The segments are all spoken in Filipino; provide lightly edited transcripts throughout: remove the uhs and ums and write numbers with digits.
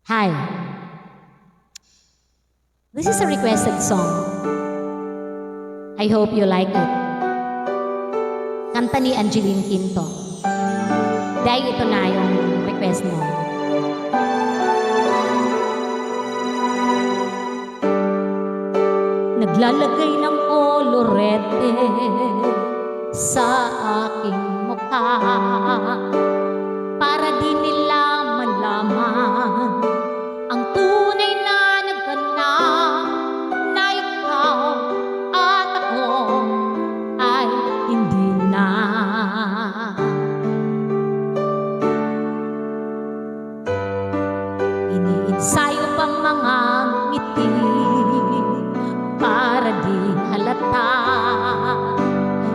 Hi, this is a requested song. I hope you like it. Kanta ni Angeline Quinto. Dahil ito na yung request mo. Naglalagay ng kolorete sa aking mukha para di nila malaman ang tunay na nagganap na ikaw at ako ay hindi na. Iniinsayo pang mga ngiti para di halata.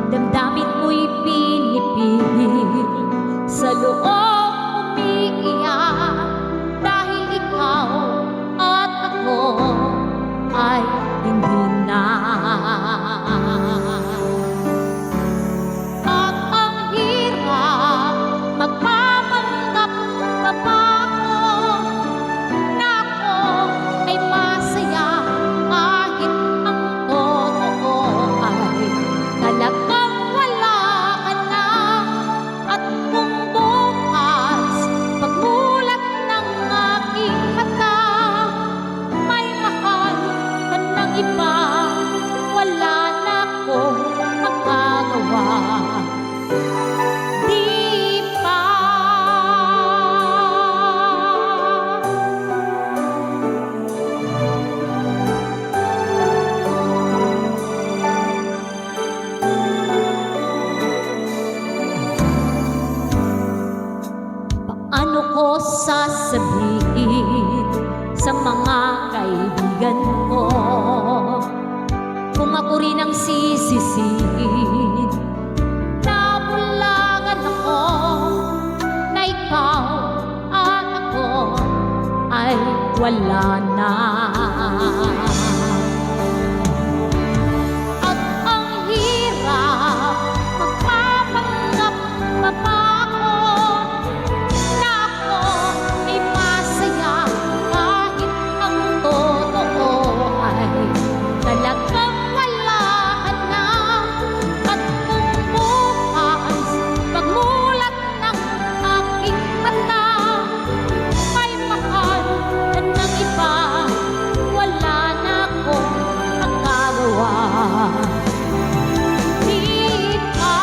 Damdamin mo'y pinipigil sa loob umiiyak dahil ikaw at ako ay hindi na. At ang hirap magpapanggap na pa ako na ako ay masaya kahit ang totoo ay talagang wala ka na. At kung bukas pagmulat ng aking mata may mahal ka ng iba, wala na akong magagawa. Di ba? Paano ko sasabihin sa mga kaibigan ko kung ako rin ang sisisihin? Nabulangan ako na ikaw at ako ay wala na. At ang hirap magpapanggap pa ako na ako ay masaya kahit ang totoo ay talagang wala ka na. At kung bukas pagmulat ng aking mata may mahal ka ng iba, wala na akong magagawa. Di ba?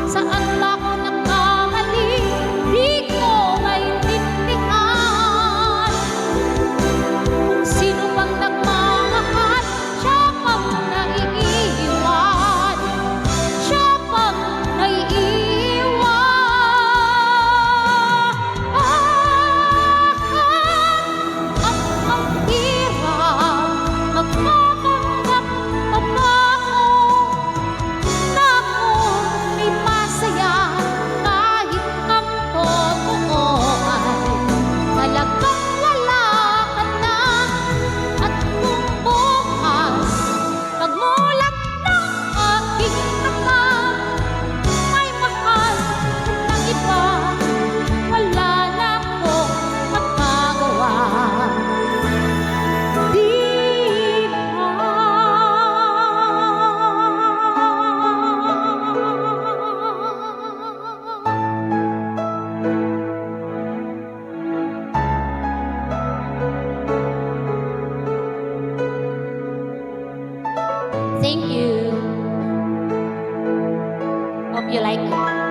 Saan ba ako nagkamali? Di ko maintindihan. Kung sino bang nagmamahal, siya pang naiiwan. Siya pang naiiwan. At ang hirap magpapanggap pa ako na ako ay masaya kahit ang totoo ay talagang wala ka na. At kung bukas pagmulat ng aking mata may mahal ng iba, wala na akong magagawa. Di Thank you. Hope you like it.